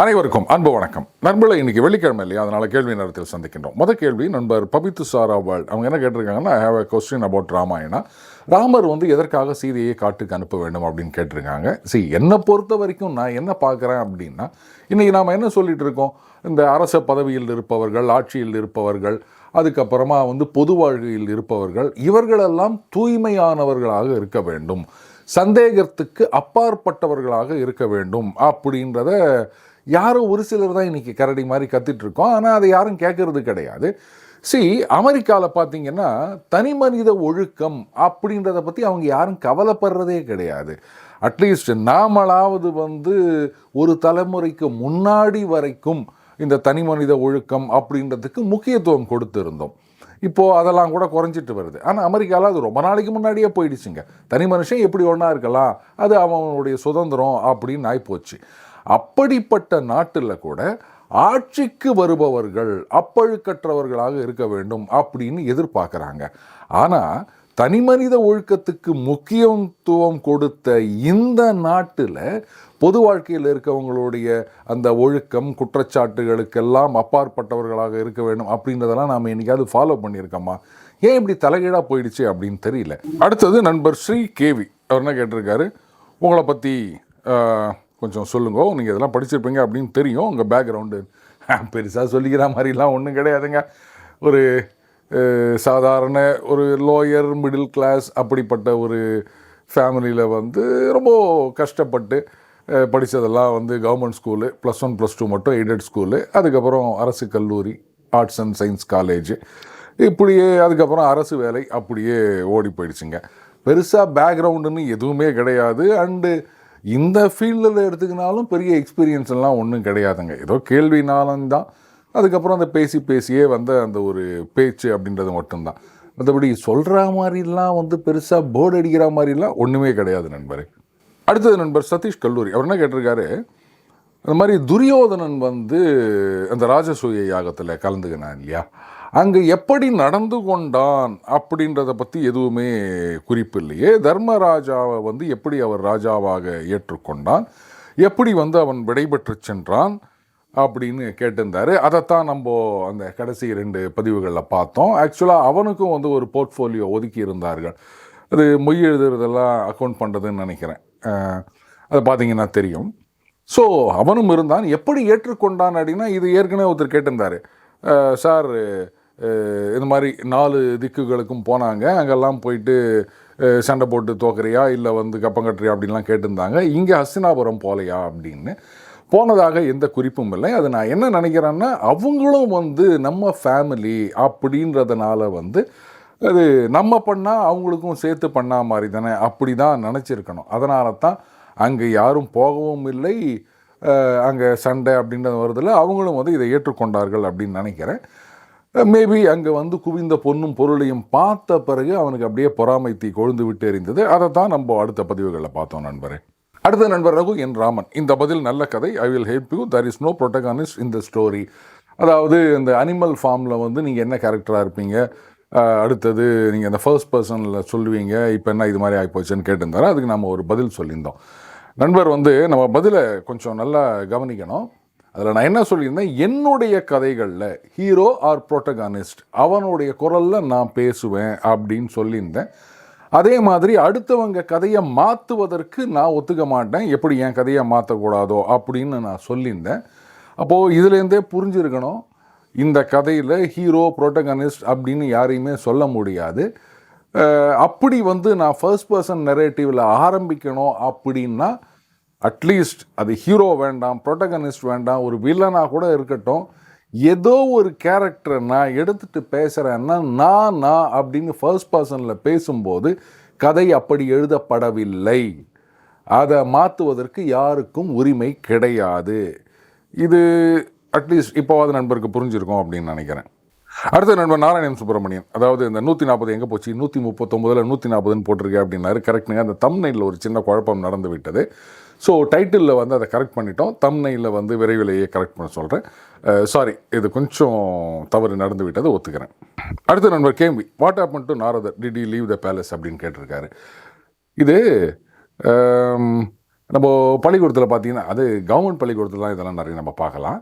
அனைவருக்கும் அன்பு வணக்கம். நண்பர்களை இன்னைக்கு வெள்ளிக்கிழமை இல்லையா, அதனால கேள்வி நேரத்தில் சந்திக்கின்றோம். கேள்வி நண்பர் பபித்து சாராவாள் அவங்க என்ன கேட்டிருக்காங்கன்னா, I have a question about Ramayana. ராமர் எதற்காக சீதையை காட்டுக்கு அனுப்ப வேண்டும் அப்படின்னு கேட்டிருக்காங்க. என்னை பொறுத்த வரைக்கும் நான் என்ன பார்க்குறேன் அப்படின்னா, இன்றைக்கி நாம் என்ன சொல்லிட்டு இருக்கோம், இந்த அரச பதவியில் இருப்பவர்கள், ஆட்சியில் இருப்பவர்கள், அதுக்கப்புறமா பொது வாழ்க்கையில் இருப்பவர்கள், இவர்களெல்லாம் தூய்மையானவர்களாக இருக்க வேண்டும், சந்தேகத்துக்கு அப்பாற்பட்டவர்களாக இருக்க வேண்டும் அப்படின்றத யாரும் ஒரு சிலர் தான் இன்றைக்கி கரடி மாதிரி கத்திட்ருக்கோம். ஆனால் அதை யாரும் கேட்கறது கிடையாது. அமெரிக்காவில் பார்த்தீங்கன்னா தனி மனித ஒழுக்கம் அப்படின்றத பற்றி அவங்க யாரும் கவலைப்படுறதே கிடையாது. அட்லீஸ்ட் நாமளாவது ஒரு தலைமுறைக்கு முன்னாடி வரைக்கும் இந்த தனி மனித ஒழுக்கம் அப்படின்றதுக்கு முக்கியத்துவம் கொடுத்துருந்தோம். இப்போது அதெல்லாம் கூட குறைஞ்சிட்டு வருது. ஆனால் அமெரிக்காவில் அது ரொம்ப நாளைக்கு முன்னாடியே போயிடுச்சுங்க. தனி மனுஷன் எப்படி ஒன்றா இருக்கலாம், அது அவனுடைய சுதந்திரம் அப்படின்னு ஆகிப்போச்சு. அப்படிப்பட்ட நாட்டில் கூட ஆட்சிக்கு வருபவர்கள் அப்பழுக்கற்றவர்களாக இருக்க வேண்டும் அப்படின்னு எதிர்பார்க்குறாங்க. ஆனால் தனி மனித ஒழுக்கத்துக்கு முக்கியத்துவம் கொடுத்த இந்த நாட்டில் பொது வாழ்க்கையில் இருக்கவங்களுடைய அந்த ஒழுக்கம் குற்றச்சாட்டுகளுக்கெல்லாம் அப்பாற்பட்டவர்களாக இருக்க வேண்டும் அப்படின்றதெல்லாம் நாம் என்னைக்காவது ஃபாலோ பண்ணியிருக்கோமா? ஏன் இப்படி தலைகீழாக போயிடுச்சு அப்படின்னு தெரியல. அடுத்தது நண்பர் ஸ்ரீ கேவி அவர் என்ன கேட்டிருக்காரு, உங்களை பற்றி கொஞ்சம் சொல்லுங்க, நீங்கள் இதெல்லாம் படிச்சிருப்பீங்க அப்படின்னு தெரியும், உங்கள் பேக்ரவுண்டு. பெருசாக சொல்லிக்கிற மாதிரிலாம் ஒன்றும் கிடையாதுங்க. ஒரு சாதாரண ஒரு லோயர் மிடில் கிளாஸ் அப்படிப்பட்ட ஒரு ஃபேமிலியில் ரொம்ப கஷ்டப்பட்டு படித்ததெல்லாம் கவர்மெண்ட் ஸ்கூலு, +1 +2 மட்டும் எய்டட் ஸ்கூலு, அதுக்கப்புறம் அரசு கல்லூரி, ஆர்ட்ஸ் அண்ட் சயின்ஸ் காலேஜ், இப்படியே அதுக்கப்புறம் அரசு வேலை, அப்படியே ஓடி போயிடுச்சுங்க. பெருசாக பேக்ரவுண்டுன்னு எதுவுமே கிடையாது. அண்டு இந்த ஃபீல்டில் எடுத்துக்கினாலும் பெரிய எக்ஸ்பீரியன்ஸ் எல்லாம் ஒன்றும் கிடையாதுங்க. ஏதோ கேள்வினாலும் தான், அதுக்கப்புறம் அந்த பேசியே அந்த ஒரு பேச்சு அப்படின்றது மட்டும்தான். மற்றபடி சொல்கிற மாதிரிலாம் பெருசாக போர்டு அடிக்கிற மாதிரிலாம் ஒன்றுமே கிடையாது நண்பர். அடுத்தது நண்பர் சதீஷ் கல்லூரி அவர் என்ன கேட்டிருக்காரு, அந்த மாதிரி துரியோதனன் அந்த ராஜசூய யாகத்தில் கலந்துக்கினான் இல்லையா, அங்கே எப்படி நடந்து கொண்டான் அப்படின்றத பற்றி எதுவுமே குறிப்பு இல்லையே. தர்மராஜாவை எப்படி அவர் ராஜாவாக ஏற்றுக்கொண்டான், எப்படி அவன் விடைபெற்று சென்றான் அப்படின்னு கேட்டிருந்தார். அதைத்தான் நம்ம அந்த கடைசி 2 பதிவுகளில் பார்த்தோம். ஆக்சுவலாக அவனுக்கும் ஒரு போர்ட்ஃபோலியோ ஒதுக்கி இருந்தார்கள். அது மொய் எழுதுறதெல்லாம் அக்கௌண்ட் பண்ணுறதுன்னு நினைக்கிறேன். அதை பார்த்தீங்கன்னா தெரியும். ஸோ அவனும் இருந்தான். எப்படி ஏற்றுக்கொண்டான் அப்படின்னா, இது ஏற்கனவே ஒருத்தர் கேட்டிருந்தார், சார் இந்த மாதிரி 4 திக்குகளுக்கும் போனாங்க, அங்கெல்லாம் போயிட்டு சண்டை போட்டு தோக்குறியா இல்லை கப்பங்கட்டுறியா அப்படின்லாம் கேட்டிருந்தாங்க, இங்கே ஹஸ்தினாபுரம் போகலையா அப்படின்னு. போனதாக எந்த குறிப்பும் இல்லை. அது நான் என்ன நினைக்கிறேன்னா, அவங்களும் நம்ம ஃபேமிலி அப்படின்றதுனால அது நம்ம பண்ணால் அவங்களுக்கும் சேர்த்து பண்ணா மாதிரி தானே, அப்படி தான் நினச்சிருக்கணும். அதனால தான் அங்கே யாரும் போகவும் இல்லை, அங்கே சண்டை அப்படின்றது வருதில்ல, அவங்களும் இதை ஏற்றுக்கொண்டார்கள் அப்படின்னு நினைக்கிறேன். மேபி அங்கே குவிந்த பொன்னும் பொருளையும் பார்த்த பிறகு அவனுக்கு அப்படியே பொறாமை தீ கொழுந்து விட்டு எறிந்தது. அதை தான் நம்ம அடுத்த பதிவுகளில் பார்த்தோம் நண்பரே. அடுத்த நண்பர் ரகு என் ராமன், இந்த பதில் நல்ல கதை, I will help you, there is no protagonist in the story. அதாவது இந்த அனிமல் ஃபார்மில் நீங்கள் என்ன கேரக்டராக இருப்பீங்க, அடுத்தது நீங்கள் இந்த ஃபர்ஸ்ட் பர்சனில் சொல்லுவீங்க, இப்போ என்ன இது மாதிரி ஆகிப்போச்சுன்னு கேட்டிருந்தாரு. அதுக்கு நம்ம ஒரு பதில் சொல்லியிருந்தோம். நண்பர் நம்ம பதிலை கொஞ்சம் நல்லா கவனிக்கணும். அதில் நான் என்ன சொல்லியிருந்தேன், என்னுடைய கதைகளில் ஹீரோ ஆர் ப்ரோட்டகானிஸ்ட் அவனுடைய குரலில் நான் பேசுவேன் அப்படின்னு சொல்லியிருந்தேன். அதே மாதிரி அடுத்தவங்க கதையை மாற்றுவதற்கு நான் ஒத்துக்க மாட்டேன், எப்படி என் கதையை மாற்றக்கூடாதோ அப்படின்னு நான் சொல்லியிருந்தேன். அப்போது இதுலேருந்தே புரிஞ்சிருக்கணும், இந்த கதையில் ஹீரோ ப்ரோட்டகானிஸ்ட் அப்படின்னு யாரையுமே சொல்ல முடியாது. அப்படி நான் ஃபர்ஸ்ட் பர்சன் நரேட்டிவில் ஆரம்பிக்கணும் அப்படின்னா அட்லீஸ்ட் அது ஹீரோ வேண்டாம், ப்ரோட்டகனிஸ்ட் வேண்டாம், ஒரு வில்லனாக கூட இருக்கட்டும், ஏதோ ஒரு கேரக்டரை நான் எடுத்துகிட்டு பேசுகிறேன்னா நான் அப்படின்னு ஃபர்ஸ்ட் பர்சனில் பேசும்போது கதை அப்படி எழுதப்படவில்லை, அதை மாற்றுவதற்கு யாருக்கும் உரிமை கிடையாது. இது அட்லீஸ்ட் இப்போவாது நண்பருக்கு புரிஞ்சிருக்கும் அப்படின்னு நினைக்கிறேன். அடுத்த நண்பர் நாராயணன் சுப்பிரமணியன், அதாவது இந்த 140 எங்கே போச்சு, 139 140ன்னு போட்டிருக்கேன் அப்படின்னாரு. கரெக்டுங்க, அந்த தம்ப்நெயிலில் ஒரு சின்ன குழப்பம் நடந்து விட்டது. ஸோ டைட்டிலில் அதை கரெக்ட் பண்ணிட்டோம், தம்ப்நெயிலில் விரைவிலேயே கரெக்ட் பண்ண சொல்கிறேன். சாரி, இது கொஞ்சம் தவறு நடந்து விட்டது, ஒத்துக்கிறேன். அடுத்த நண்பர் கேள்வி, what happen to Naradar, did you leave the palace அப்படின்னு கேட்டிருக்காரு. இது நம்ம பள்ளிக்கூடத்தில் பார்த்தீங்கன்னா, அது கவர்மெண்ட் பள்ளிக்கூடத்துலலாம் இதெல்லாம் நிறைய நம்ம பார்க்கலாம்.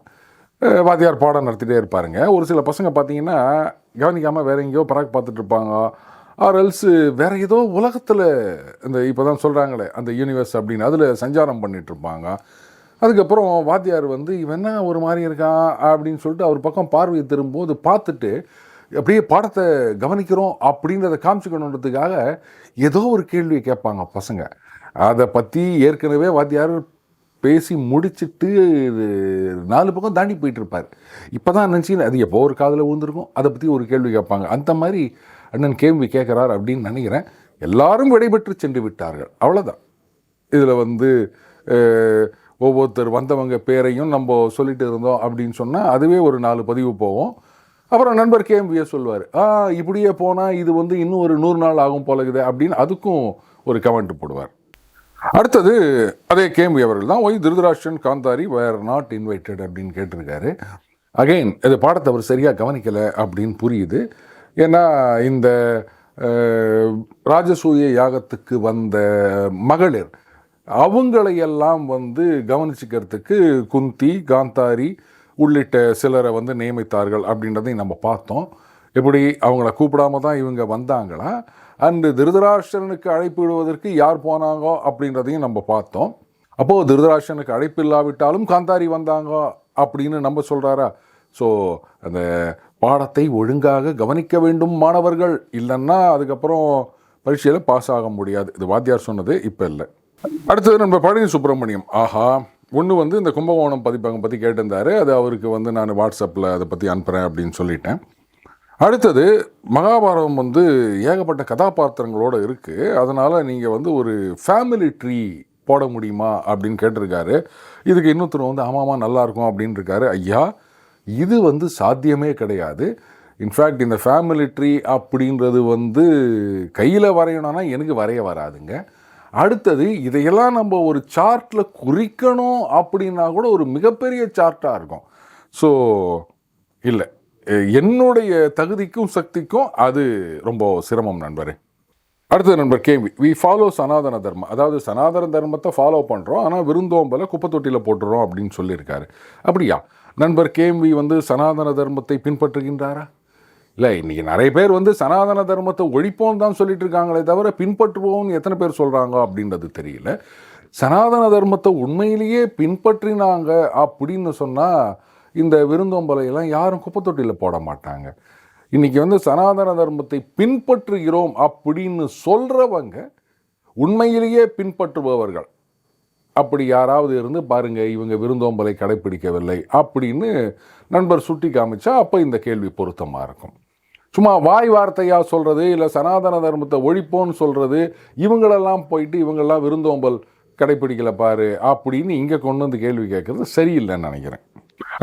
வாத்தியார் பாடம் நடத்திட்டே இருப்பாருங்க. ஒரு சில பசங்க பார்த்தீங்கன்னா, கவனிக்காமல் வேற எங்கேயோ பராக் பார்த்துட்டு இருப்பாங்க. ஆர் எல்ஸ் வேற ஏதோ உலகத்தில் இந்த இப்போ தான் சொல்கிறாங்களே அந்த யூனிவர்ஸ் அப்படின்னு அதில் சஞ்சாரம் பண்ணிட்டு இருப்பாங்க. அதுக்கப்புறம் வாத்தியார் வந்து இவன் என்ன ஒரு மாதிரி இருக்கான் அப்படின்னு சொல்லிட்டு அவர் பக்கம் பார்வையை திரும்பும்போது பார்த்துட்டு அப்படியே பாடத்தை கவனிக்கிறோம் அப்படின்றத காமிச்சிக்கணுன்றதுக்காக ஏதோ ஒரு கேள்வியை கேட்பாங்க பசங்க. அதை பற்றி ஏற்கனவே வாத்தியார் பேசி முடிச்சுட்டு 4 பக்கம் தாண்டி போயிட்டு இருப்பார். இப்போ தான் நினச்சி அது எப்போ ஒரு காதில் விழுந்திருக்கும், அதை பற்றி ஒரு கேள்வி கேட்பாங்க. அந்த மாதிரி அண்ணன் கேள்வி கேட்குறார் அப்படின்னு நினைக்கிறேன். எல்லாரும் விடைபெற்று சென்று விட்டார்கள், அவ்வளோதான். இதில் வந்து ஒவ்வொருத்தர் வந்தவங்க பேரையும் நம்ம சொல்லிட்டு இருந்தோம் அப்படின்னு சொன்னால் அதுவே ஒரு 4 பதிவு போவோம். அப்புறம் நண்பர் கேஎம்வியை சொல்லுவார், இப்படியே போனால் இது வந்து இன்னும் ஒரு 100 நாள் ஆகும் போலகுது அப்படின்னு அதுக்கும் ஒரு கமெண்ட் போடுவார். அடுத்தது அதே கேஎம்வி அவர்கள் தான் why Dhritarashtran Gandhari were not invited அப்படின்னு கேட்டிருக்காரு. அகெயின் இது பாடத்தை அவர் சரியாக கவனிக்கலை அப்படின்னு புரியுது. ஏன்னா இந்த ராஜசூய யாகத்துக்கு வந்த மகளிர் அவங்களையெல்லாம் வந்து கவனிச்சுக்கிறதுக்கு குந்தி, காந்தாரி உள்ளிட்ட சிலரை வந்து நியமித்தார்கள் அப்படின்றதையும் நம்ம பார்த்தோம். எப்படி அவங்கள கூப்பிடாம தான் இவங்க வந்தாங்களா, அண்டு திருதராஷ்டிரனுக்கு அழைப்பு விடுவதற்கு யார் போனாங்கோ அப்படின்றதையும் நம்ம பார்த்தோம். அப்போது திருதராஷ்டிரனுக்கு அழைப்பு இல்லாவிட்டாலும் காந்தாரி வந்தாங்க அப்படின்னு நம்ம சொல்கிறாரா? ஸோ அந்த பாடத்தை ஒழுங்காக கவனிக்க வேண்டும் மாணவர்கள், இல்லைன்னா அதுக்கப்புறம் பரீட்சையில் பாஸ் ஆக முடியாது. இது வாத்தியார் சொன்னது, இப்போ இல்லை. அடுத்தது நம்ம பழனி சுப்பிரமணியம். ஒன்று வந்து இந்த கும்பகோணம் பதிப்பகம் பற்றி கேட்டிருந்தாரு. அது அவருக்கு வந்து நான் வாட்ஸ்அப்பில் அதை பற்றி அனுப்புகிறேன் அப்படின்னு சொல்லிட்டேன். அடுத்தது மகாபாரதம் வந்து ஏகப்பட்ட கதாபாத்திரங்களோடு இருக்குது, அதனால் நீங்கள் வந்து ஒரு ஃபேமிலி ட்ரீ போட முடியுமா அப்படின்னு கேட்டிருக்காரு. இதுக்கு இன்னொருத்தர் வந்து ஆமாம் நல்லாயிருக்கும் அப்படின்னு இருக்காரு. ஐயா, இது வந்து சாத்தியமே கிடையாது. இன்ஃபேக்ட் இந்த ஃபேமிலி ட்ரீ அப்படின்றது வந்து கையில் வரையணும்னா எனக்கு வரைய வராதுங்க. அடுத்தது இதையெல்லாம் நம்ம ஒரு சார்ட்டில் குறிக்கணும் அப்படின்னா கூட ஒரு மிகப்பெரிய சார்ட்டாக இருக்கும். ஸோ இல்லை, என்னுடைய தகுதிக்கும் சக்திக்கும் அது ரொம்ப சிரமம் நண்பரே. அடுத்தது நண்பர் கேள்வி, வி ஃபாலோ சனாதன தர்மம், அதாவது சனாதன தர்மத்தை ஃபாலோ பண்ணுறோம், ஆனால் விருந்தோம்பலை குப்பை தொட்டியில் போட்டுறோம் அப்படின்னு சொல்லியிருக்காரு. அப்படியா நண்பர் கேள்வி வந்து சனாதன தர்மத்தை பின்பற்றுகின்றாரா? இல்லை, இன்றைக்கி நிறைய பேர் வந்து சனாதன தர்மத்தை ஒழிப்போம் தான் சொல்லிட்டு இருக்காங்களே தவிர பின்பற்றுவோம்னு எத்தனை பேர் சொல்கிறாங்க அப்படின்றது தெரியல. சனாதன தர்மத்தை உண்மையிலேயே பின்பற்றினாங்க அப்படின்னு சொன்னால் இந்த விருந்தோம்பலையெல்லாம் யாரும் குப்பை தொட்டியில் போட மாட்டாங்க. இன்றைக்கி வந்து சனாதன தர்மத்தை பின்பற்றுகிறோம் அப்படின்னு சொல்கிறவங்க உண்மையிலேயே பின்பற்றுபவர்கள் அப்படி யாராவது இருந்து பாருங்கள் இவங்க விருந்தோம்பலை கடைப்பிடிக்கவில்லை அப்படின்னு நண்பர் சுட்டி காமிச்சா அப்போ இந்த கேள்வி பொருத்தமாக இருக்கும். சும்மா வாய் வார்த்தையாக சொல்கிறது, இல்லை சனாதன தர்மத்தை ஒழிப்போன்னு சொல்கிறது, இவங்களெல்லாம் போயிட்டு இவங்கெல்லாம் விருந்தோம்பல் கடைப்பிடிக்கலை பாரு அப்படின்னு இங்கே கொண்டு வந்து கேள்வி கேட்குறது சரியில்லைன்னு நினைக்கிறேன்.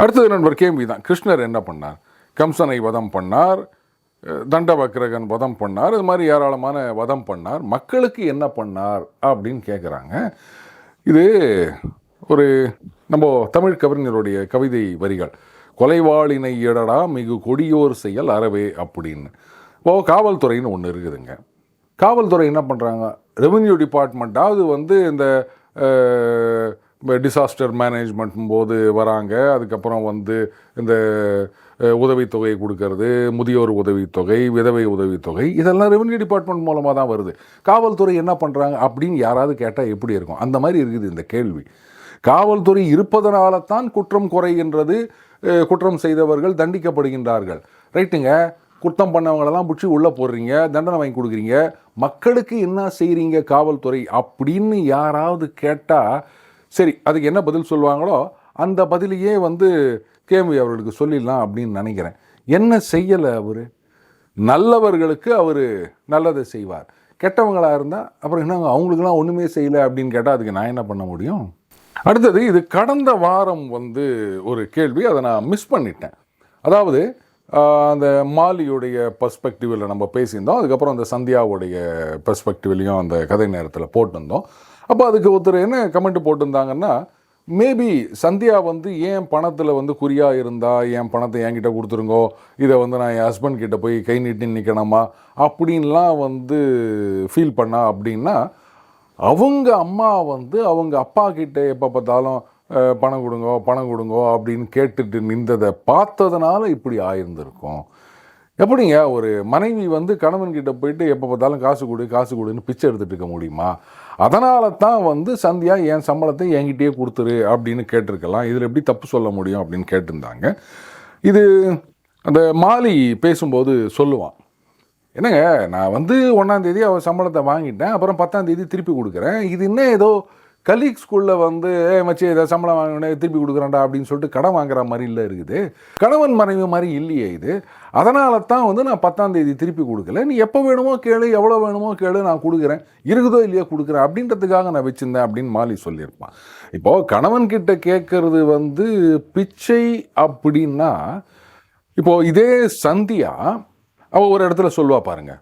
அடுத்தது நண்பர் கேள்வி தான், கிருஷ்ணர் என்ன பண்ணார்? கம்சனை வதம் பண்ணார், தண்டவக்ரகன் வதம் பண்ணார், இது மாதிரி ஏராளமான வதம் பண்ணார். மக்களுக்கு என்ன பண்ணார் அப்படின்னு கேட்குறாங்க. இது ஒரு நம்ம தமிழ் கவிஞருடைய கவிதை வரிகள், கொலைவாளினை எடடா மிகு கொடியோர் செயல் அறவே அப்படின்னு. காவல்துறைன்னு ஒன்று இருக்குதுங்க. காவல்துறை என்ன பண்ணுறாங்க? ரெவென்யூ டிபார்ட்மெண்ட்டாவது வந்து இந்த டிசாஸ்டர் மேனேஜ்மெண்ட் போது வராங்க, அதுக்கப்புறம் வந்து இந்த உதவித்தொகை கொடுக்கறது, முதியோர் உதவித்தொகை, விதவை உதவித்தொகை, இதெல்லாம் ரெவென்யூ டிபார்ட்மெண்ட் மூலமாக தான் வருது. காவல்துறை என்ன பண்ணுறாங்க அப்படின்னு யாராவது கேட்டால் எப்படி இருக்கும்? அந்த மாதிரி இருக்குது இந்த கேள்வி. காவல்துறை இருப்பதனால தான் குற்றம் குறைகின்றது, குற்றம் செய்தவர்கள் தண்டிக்கப்படுகின்றார்கள். ரைட்டுங்க, குற்றம் பண்ணவங்களெல்லாம் பிடிச்சி உள்ளே போடுறீங்க, தண்டனை வாங்கி கொடுக்குறீங்க, மக்களுக்கு என்ன செய்கிறீங்க காவல்துறை அப்படின்னு யாராவது கேட்டால் சரி, அதுக்கு என்ன பதில் சொல்லுவாங்களோ அந்த பதிலையே வந்து கேள்வி அவர்களுக்கு சொல்லிடலாம் அப்படின்னு நினைக்கிறேன். என்ன செய்யலை அவர்? நல்லவர்களுக்கு அவர் நல்லதை செய்வார், கெட்டவங்களாக இருந்தால் அப்புறம் என்ன அவங்களுக்குலாம் ஒன்றுமே செய்யலை அப்படின்னு கேட்டால் அதுக்கு நான் என்ன பண்ண முடியும்? அடுத்தது, இது கடந்த வாரம் வந்து ஒரு கேள்வி, அதை நான் மிஸ் பண்ணிட்டேன். அதாவது அந்த மாலியுடைய பர்ஸ்பெக்டிவில் நம்ம பேசியிருந்தோம், அதுக்கப்புறம் அந்த சந்தியாவுடைய பர்ஸ்பெக்டிவ்லையும் அந்த கதை நேரத்தில் போட்டிருந்தோம். அப்போ அதுக்கு ஒருத்தர் என்ன கமெண்ட் போட்டிருந்தாங்கன்னா, மேபி சந்தியா வந்து ஏன் பணத்தில் வந்து குறியாக இருந்தா, என் பணத்தை என்கிட்ட கொடுத்துருங்கோ, இதை வந்து நான் என் ஹஸ்பண்ட் கிட்ட போய் கை நீட்டி நிற்கணுமா அப்படின்லாம் வந்து ஃபீல் பண்ணா அப்படின்னா, அவங்க அம்மா வந்து அவங்க அப்பா கிட்ட எப்போ பார்த்தாலும் பணம் கொடுங்கோ அப்படின்னு கேட்டுட்டு நின்றதை பார்த்ததுனால இப்படி ஆயிருந்திருக்கும். எப்படிங்க ஒரு மனைவி வந்து கணவன்கிட்ட போயிட்டு எப்போ பார்த்தாலும் காசு கொடுன்னு பிச்சை எடுத்துகிட்டு இருக்க முடியுமா? அதனால தான் வந்து சந்தியா என் சம்பளத்தை என்கிட்டயே கொடுத்துரு அப்படின்னு கேட்டிருக்கலாம். இதில் எப்படி தப்பு சொல்ல முடியும் அப்படின்னு கேட்டிருந்தாங்க. இது அந்த மாலி பேசும்போது சொல்லுவான், என்னங்க நான் வந்து 1ஆம் தேதி அவள் சம்பளத்தை வாங்கிட்டேன், அப்புறம் 10ஆம் தேதி திருப்பி கொடுக்குறேன். இது இன்னும் ஏதோ கலீக் ஸ்கூலில் வந்து மச்சி ஏதோ சம்பளம் வாங்கினே திருப்பி கொடுக்குறான்டா அப்படின்னு சொல்லிட்டு கடன் வாங்குற மாதிரி இல்லை இருக்குது. கணவன் மனைவி மாதிரி இல்லையே இது. அதனால தான் வந்து நான் 10ஆம் தேதி திருப்பி கொடுக்கல. நீ எப்போ வேணுமோ கேளு, எவ்வளோ வேணுமோ கேளு, நான் கொடுக்குறேன், இருக்குதோ இல்லையோ கொடுக்குறேன் அப்படின்றதுக்காக நான் வச்சுருந்தேன் அப்படின்னு மாலி சொல்லியிருப்பான். இப்போது கணவன்கிட்ட கேட்கறது வந்து பிச்சை அப்படின்னா, இப்போது இதே சந்தியா அவள் ஒரு இடத்துல சொல்லுவா பாருங்க,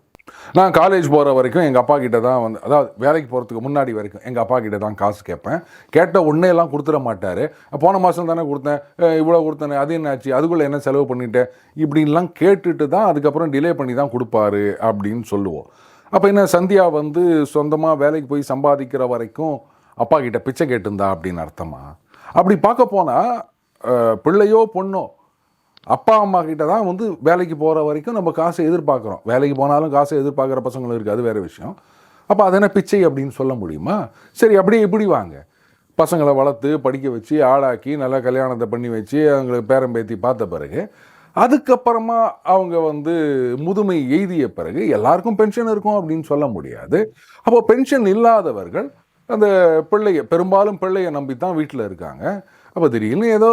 நான் காலேஜ் போகிற வரைக்கும் எங்கள் அப்பா கிட்ட தான் வந்து, அதாவது வேலைக்கு போகிறதுக்கு முன்னாடி வரைக்கும் எங்கள் அப்பா கிட்ட தான் காசு கேட்பேன். கேட்ட உடனே எல்லாம் கொடுத்துட மாட்டார். போன மாதம் தானே கொடுத்தேன், இவ்வளோ கொடுத்தேனே, அது என்னாச்சு, அதுக்குள்ளே என்ன செலவு பண்ணிட்டேன், இப்படின்லாம் கேட்டுட்டு தான் அதுக்கப்புறம் டிலே பண்ணி தான் கொடுப்பாரு அப்படின்னு சொல்லுவோம். அப்போ என்ன சந்தியா வந்து சொந்தமாக வேலைக்கு போய் சம்பாதிக்கிற வரைக்கும் அப்பா கிட்ட பிச்சை கேட்டுருந்தா அப்படின்னு அர்த்தமா? அப்படி பார்க்க போனால் பிள்ளையோ பொண்ணோ அப்பா அம்மா கிட்ட தான் வந்து வேலைக்கு போகிற வரைக்கும் நம்ம காசை எதிர்பார்க்குறோம். வேலைக்கு போனாலும் காசை எதிர்பார்க்குற பசங்களும் இருக்குது, அது வேறு விஷயம். அப்போ அது என்ன பிச்சை அப்படின்னு சொல்ல முடியுமா? சரி, அப்படியே இப்படி வாங்க, பசங்களை வளர்த்து படிக்க வச்சு ஆளாக்கி நல்லா கல்யாணத்தை பண்ணி வச்சு அவங்களுக்கு பேரம்பேத்தி பார்த்த பிறகு அதுக்கப்புறமா அவங்க வந்து முதுமை எய்திய பிறகு எல்லாருக்கும் பென்ஷன் இருக்கும் அப்படின்னு சொல்ல முடியாது. அப்போ பென்ஷன் இல்லாதவர்கள் அந்த பெரும்பாலும் பிள்ளையை நம்பி தான் வீட்டில் இருக்காங்க. அப்போ திடீர்னு ஏதோ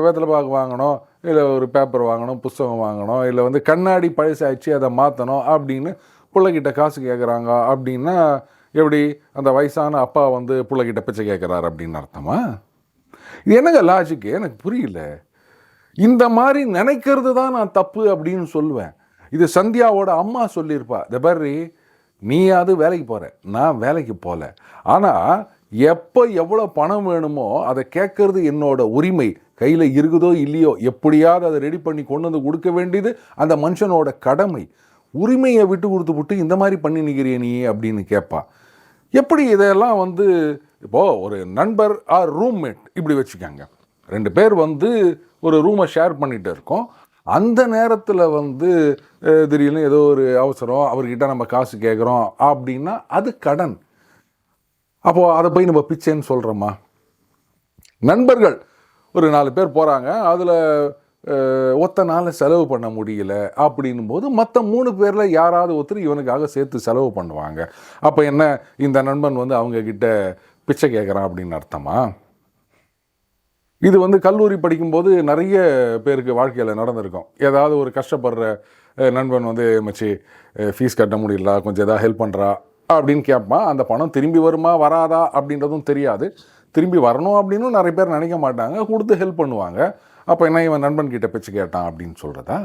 வெத்தலை பாக்கு வாங்கணும், இல்லை ஒரு பேப்பர் வாங்கணும், புஸ்தகம் வாங்கணும், இல்லை வந்து கண்ணாடி பழசாச்சு அதை மாற்றணும் அப்படின்னு பிள்ளைகிட்ட காசு கேட்குறாங்க அப்படின்னா எப்படி அந்த வயசான அப்பா வந்து பிள்ளைகிட்ட பிச்சை கேட்குறாரு அப்படின்னு அர்த்தமா? இது என்னங்க லாஜிக்கு எனக்கு புரியல. இந்த மாதிரி நினைக்கிறது தான் நான் தப்பு அப்படின்னு சொல்லுவேன். இது சந்தியாவோட அம்மா சொல்லியிருப்பா, இந்த பாரு நீயாவது வேலைக்கு போகிற, நான் வேலைக்கு போகல, ஆனால் எப்போ எவ்வளோ பணம் வேணுமோ அதை கேட்கறது என்னோட உரிமை, கையில் இருக்குதோ இல்லையோ எப்படியாவது அதை ரெடி பண்ணி கொண்டு வந்து கொடுக்க வேண்டியது அந்த மனுஷனோட கடமை. உரிமையை விட்டு கொடுத்து இந்த மாதிரி பண்ணி நிற்கிறிய நீ அப்படின்னு கேட்பா. எப்படி இதெல்லாம் வந்து இப்போது ஒரு நண்பர் ஆர் ரூம்மேட் இப்படி வச்சுக்காங்க, 2 பேர் வந்து ஒரு ரூமை ஷேர் பண்ணிகிட்டு இருக்கோம். அந்த நேரத்தில் வந்து திடீர்னு ஏதோ ஒரு அவசரம், அவர்கிட்ட நம்ம காசு கேட்குறோம் அப்படின்னா அது கடன். அப்போது அதை போய் நம்ம பிச்சைன்னு சொல்கிறோமா? நண்பர்கள் ஒரு 4 பேர் போகிறாங்க, அதில் ஒத்த நாளில் செலவு பண்ண முடியல அப்படின்னும் போது மற்ற 3 பேரில் யாராவது ஒருத்தர் இவனுக்காக சேர்த்து செலவு பண்ணுவாங்க. அப்போ என்ன இந்த நண்பன் வந்து அவங்கக்கிட்ட பிச்சை கேட்குறான் அப்படின்னு அர்த்தமா? இது வந்து கல்லூரி படிக்கும்போது நிறைய பேருக்கு வாழ்க்கையில் நடந்திருக்கும். ஏதாவது ஒரு கஷ்டப்படுற நண்பன் வந்து மச்சி ஃபீஸ் கட்ட முடியல, கொஞ்சம் எதாவது ஹெல்ப் பண்ணுறா அப்படின்னு கேட்பான். அந்த பணம் திரும்பி வருமா வராதா அப்படின்றதும் தெரியாது. திரும்பி வரணும் அப்படின்னு நிறைய பேர் நினைக்க மாட்டாங்க, கொடுத்து ஹெல்ப் பண்ணுவாங்க. அப்போ என்ன இவன் நண்பன் கிட்ட பிச்சை கேட்டான் அப்படின்னு சொல்கிறதா?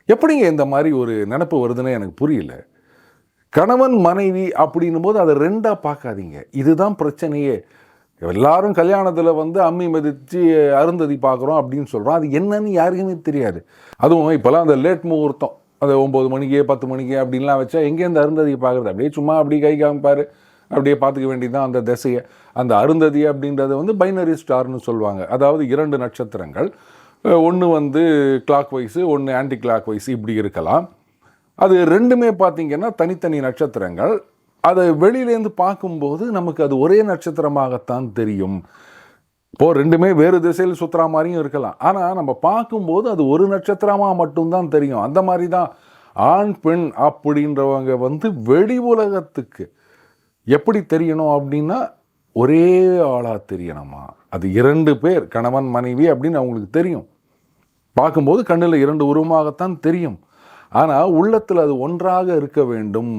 எப்படிங்க இந்த மாதிரி ஒரு நினப்பு வருதுன்னு எனக்கு புரியல. கணவன் மனைவி அப்படின்னும் போது அதை 2ஆக பார்க்காதீங்க. இதுதான் பிரச்சனையே. எல்லாரும் கல்யாணத்தில் வந்து அம்மி மதித்து அருந்ததி பார்க்குறோம் அப்படின்னு சொல்கிறோம். அது என்னன்னு யாருக்குமே தெரியாது. அதுவும் இப்போலாம் அந்த லேட் முகூர்த்தம், அந்த 9 மணிக்கு 10 மணிக்கு அப்படின்லாம் வச்சா எங்கேருந்து அருந்ததி பார்க்குறது? அப்படியே சும்மா அப்படியே கை காமிப்பார், அப்படியே பார்த்துக்க வேண்டியதுதான் அந்த திசையை. அந்த அருந்ததி அப்படின்றது வந்து பைனரி ஸ்டார்னு சொல்லுவாங்க. அதாவது 2 நட்சத்திரங்கள், ஒன்று வந்து கிளாக் வைஸு, ஒன்று ஆன்டி கிளாக் வைஸ் இப்படி இருக்கலாம். அது 2மே பார்த்திங்கன்னா தனித்தனி நட்சத்திரங்கள். அதை வெளியிலேருந்து பார்க்கும்போது நமக்கு அது ஒரே நட்சத்திரமாகத்தான் தெரியும். இப்போது 2மே வேறு திசையில் சுற்றுற மாதிரியும் இருக்கலாம், ஆனால் நம்ம பார்க்கும்போது அது ஒரு நட்சத்திரமாக மட்டும்தான் தெரியும். அந்த மாதிரி தான் ஆண் பெண் அப்படின்றவங்க வந்து வெளி உலகத்துக்கு எப்படி தெரியணும் அப்படின்னா ஒரே ஆளாக தெரியணுமா? அது 2 பேர் கணவன் மனைவி அப்படின்னு அவங்களுக்கு தெரியும். பார்க்கும்போது கண்ணில் 2 உருவமாகத்தான் தெரியும். ஆனால் உள்ளத்தில் அது ஒன்றாக இருக்க வேண்டும்,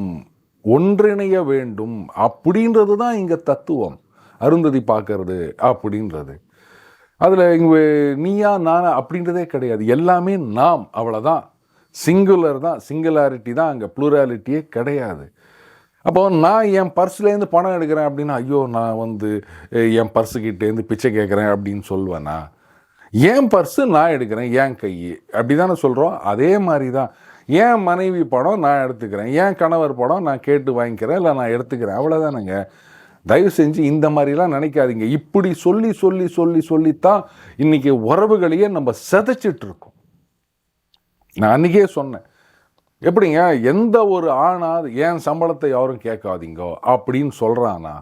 ஒன்றிணைய வேண்டும் அப்படின்றது தான் இங்கே தத்துவம். அருந்ததி பார்க்கறது அப்படின்றது அதில் இங்கே நீயா நானா அப்படின்றதே கிடையாது. எல்லாமே நாம், அவ்வளோதான். சிங்குலர் தான், சிங்குலாரிட்டி தான், அங்கே ப்ளூராலிட்டியே கிடையாது. அப்போது நான் என் பர்ஸ்லேருந்து பணம் எடுக்கிறேன் அப்படின்னா ஐயோ நான் வந்து என் பர்ஸுக்கிட்டேருந்து பிச்சை கேட்குறேன் அப்படின்னு சொல்லுவேன்னா? என் பர்ஸு நான் எடுக்கிறேன், என் கை, அப்படி தானே சொல்கிறோம். அதே மாதிரி தான் என் மனைவி படம் நான் எடுத்துக்கிறேன், என் கணவர் படம் நான் கேட்டு வாங்கிக்கிறேன், இல்லை நான் எடுத்துக்கிறேன், அவ்வளோதானுங்க. தயவு செஞ்சு இந்த மாதிரிலாம் நினைக்காதீங்க. இப்படி சொல்லி சொல்லி சொல்லி சொல்லித்தான் இன்றைக்கி உறவுகளையே நம்ம சிதைச்சிட்டு இருக்கோம். நான் அன்றைக்கே சொன்னேன், எப்படிங்க எந்த ஒரு ஆணாவது என் சம்பளத்தை யாரும் கேட்காதீங்கோ அப்படின்னு சொல்கிறானா,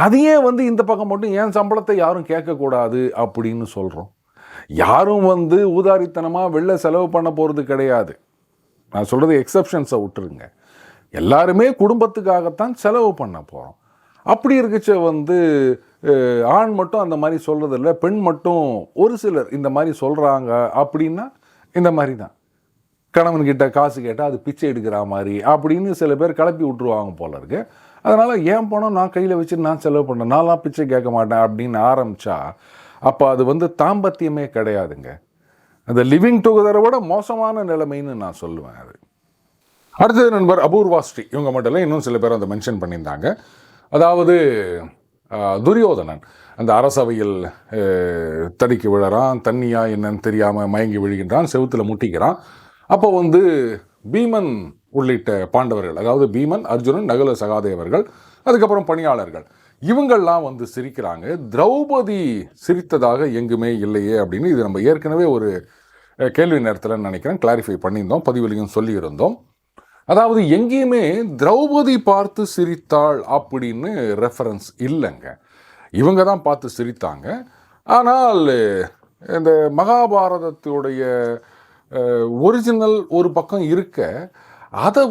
அதையே இந்த பக்கம் மட்டும் என் சம்பளத்தை யாரும் கேட்கக்கூடாது அப்படின்னு சொல்கிறோம். யாரும் ஊதாரித்தனமாக வெளில செலவு பண்ண போகிறது கிடையாது. நான் சொல்கிறது எக்ஸப்ஷன்ஸை விட்டுருங்க. எல்லாருமே குடும்பத்துக்காகத்தான் செலவு பண்ண போகிறோம். அப்படி இருக்கச்ச ஆண் மட்டும் அந்த மாதிரி சொல்கிறதில்ல, பெண் மட்டும் ஒரு சிலர் இந்த மாதிரி சொல்கிறாங்க அப்படின்னா இந்த மாதிரி தான். கணவன்கிட்ட காசு கேட்டால் அது பிச்சை எடுக்கிற மாதிரி அப்படின்னு சில பேர் கிளப்பி விட்டுருவாங்க போல இருக்கு. அதனால் ஏன் பணம் நான் கையில் வச்சுட்டு நான் செலவு பண்ணேன், நான்லாம் பிச்சை கேட்க மாட்டேன் அப்படின்னு ஆரம்பித்தா அப்போ அது தாம்பத்தியமே கிடையாதுங்க. அந்த லிவிங் டுகெதரை விட மோசமான நிலைமைன்னு நான் சொல்லுவேன். அது அடுத்தது நண்பர் அபூர்வா ஸ்ரீ, இவங்க மட்டும் இல்லை, இன்னும் சில பேர் அதை மென்ஷன் பண்ணியிருந்தாங்க. அதாவது துரியோதனன் அந்த அரசவையில் தடிக்கு விழறான், தண்ணியா என்னன்னு தெரியாமல் மயங்கி விழுகின்றான், செவுத்தில் முட்டிக்கிறான். அப்போ பீமன் உள்ளிட்ட பாண்டவர்கள், அதாவது பீமன், அர்ஜுனன், நகுல, சகாதேவர்கள், அதுக்கப்புறம் பணியாளர்கள், இவங்கள்லாம் சிரிக்கிறாங்க. திரௌபதி சிரித்ததாக எங்குமே இல்லையே அப்படின்னு. இது நம்ம ஏற்கனவே ஒரு கேள்வி நேரத்தில் நினைக்கிறேன் கிளாரிஃபை பண்ணியிருந்தோம், பதிவுலையும் சொல்லியிருந்தோம். அதாவது எங்கேயுமே திரௌபதி பார்த்து சிரித்தாள் அப்படின்னு ரெஃபரன்ஸ் இல்லைங்க. இவங்க தான் பார்த்து சிரித்தாங்க. ஆனால் இந்த மகாபாரதத்துடைய ஒரிஜினல் ஒரு பக்கம் இருக்க, அதை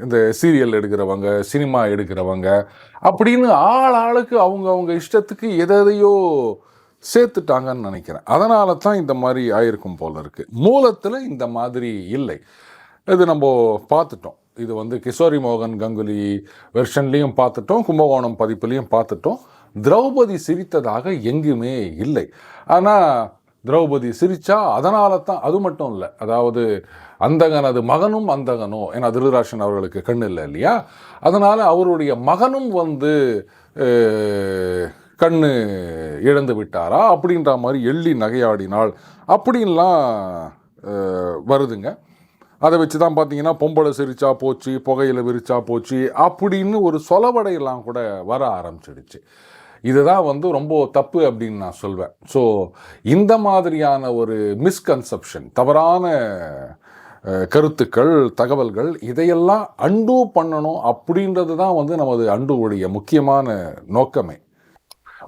இந்த சீரியல் எடுக்கிறவங்க, சினிமா எடுக்கிறவங்க அப்படின்னு ஆளுக்கு அவங்க இஷ்டத்துக்கு எதையோ சேர்த்துட்டாங்கன்னு நினைக்கிறேன். அதனால தான் இந்த மாதிரி ஆயிருக்கும் போல இருக்குது. மூலத்தில் இந்த மாதிரி இல்லை. இது நம்ம பார்த்துட்டோம். இது கிஷோரி மோகன் கங்குலி வெர்ஷன்லேயும் பார்த்துட்டோம், கும்பகோணம் பதிப்புலேயும் பார்த்துட்டோம். திரௌபதி சிரித்ததாக எங்குமே இல்லை. ஆனால் திரௌபதி சிரிச்சா அதனால தான், அது மட்டும் இல்லை, அதாவது அந்தகனது மகனும் அந்தகனோ, ஏன்னா திருதராஷன் அவர்களுக்கு கண்ணு இல்லை இல்லையா, அதனால் அவருடைய மகனும் கண்ணு இழந்து விட்டாரா அப்படின்ற மாதிரி எள்ளி நகையாடினாள் அப்படின்லாம் வருதுங்க. அதை வச்சு தான் பார்த்தீங்கன்னா பொம்பளை சிரிச்சா போச்சு, புகையில் விரிச்சா போச்சு அப்படின்னு ஒரு சொலவடையெல்லாம் கூட வர ஆரம்பிச்சிடுச்சு. இதுதான் ரொம்ப தப்பு அப்படின்னு நான் சொல்வேன். ஸோ இந்த மாதிரியான ஒரு மிஸ்கன்செப்ஷன், தவறான கருத்துக்கள், தகவல்கள், இதையெல்லாம் அண்டூ பண்ணணும் அப்படின்றது தான் நமது அண்டூவுடைய முக்கியமான நோக்கமே.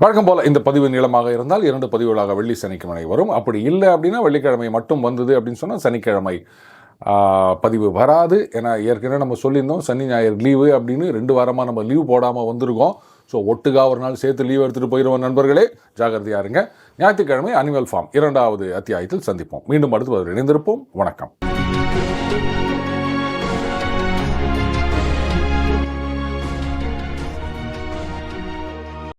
வழக்கம் போல் இந்த பதிவு நீளமாக இருந்தால் 2 பதிவுகளாக வெள்ளி சனிக்கிழமை வரும். அப்படி இல்லை அப்படின்னா வெள்ளிக்கிழமை மட்டும் வந்தது அப்படின்னு சொன்னால் சனிக்கிழமை பதிவு வராது. ஏன்னா ஏற்கனவே நம்ம சொல்லியிருந்தோம் சனி ஞாயிறு லீவு அப்படின்னு. 2 வாரமாக நம்ம லீவ் போடாமல் வந்திருக்கோம். ஸோ ஒட்டுக்கா ஒரு நாள் சேர்த்து லீவ் எடுத்துகிட்டு போயிடுவோம் நண்பர்களே, ஜாகிரதையாக இருங்க. ஞாயிற்றுக்கிழமை அனிமல் ஃபார்ம் 2வது அத்தியாயத்தில் சந்திப்போம். மீண்டும் அடுத்து இணைந்திருப்போம். வணக்கம்.